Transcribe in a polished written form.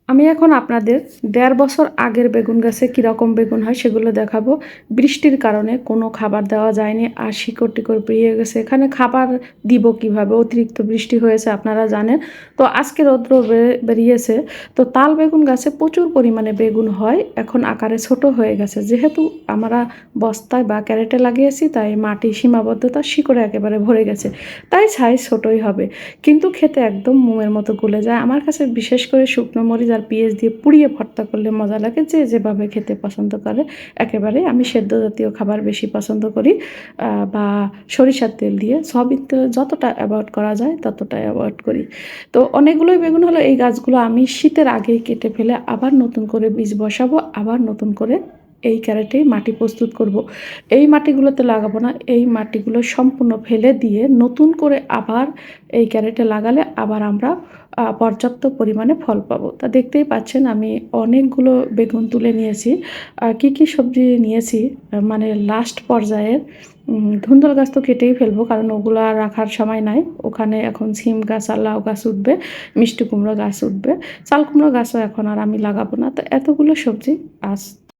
আমি এখন আপনাদের ১.৫ বছর আগের বেগুন গাছে কীরকম বেগুন হয় সেগুলো দেখাবো। বৃষ্টির কারণে কোনো খাবার দেওয়া যায়নি। আর শিকড়-টিকড় বেরিয়ে গেছে। এখানে খাবার দিব কিভাবে? অতিরিক্ত বৃষ্টি হয়েছে আপনারা জানেন। তো আজকে রৌদ্র বেরিয়েছে। তো তাল বেগুন গাছে প্রচুর পরিমাণে বেগুন হয়। এখন আকারে ছোট হয়ে গেছে। যেহেতু আমরা বস্তায় বা ক্যারেটে লাগিয়েছি তাই মাটির সীমাবদ্ধতা শিকড়ে একেবারে ভরে গেছে। তাই সাইজ ছোটই হবে। কিন্তু খেতে একদম মোমের মতো গলে যায়। আমার কাছে বিশেষ করে শুকনো মরিচ আর পেঁয়াজ দিয়ে পুড়িয়ে ভর্তা করলে মজা লাগে। যে যেভাবে খেতে পছন্দ করে একেবারে। আমি সেদ্ধ জাতীয় খাবার বেশি পছন্দ করি বা সরিষার তেল দিয়ে সয়াবিন তেল যতটা অ্যাভয়েড করা যায় ততটাই অ্যাভয়েড করি। তো অনেকগুলোই বেগুন হলো এই গাছগুলো আমি শীতের আগেই কেটে ফেলে আবার নতুন করে বীজ বসাবো। আবার নতুন করে এই ক্যারেটেই মাটি প্রস্তুত করব। এই মাটিগুলোতে লাগাবো না। এই মাটিগুলো সম্পূর্ণ ফেলে দিয়ে নতুন করে আবার এই ক্যারেটে লাগালে আবার আমরা পর্যাপ্ত পরিমাণে ফল পাবো। তা দেখতেই পাচ্ছেন আমি অনেকগুলো বেগুন তুলে নিয়েছি। কী সবজি নিয়েছি মানে লাস্ট পর্যায়ের ধুন্দুল গাছ তো কেটেই ফেলবো কারণ ওগুলো আর রাখার সময় নাই। ওখানে এখন সিম গাছ আর লাউ গাছ উঠবে, মিষ্টি কুমড়ো গাছ উঠবে। চাল কুমড়ো গাছও এখন আর আমি লাগাবো না। তো এতগুলো সবজি আজ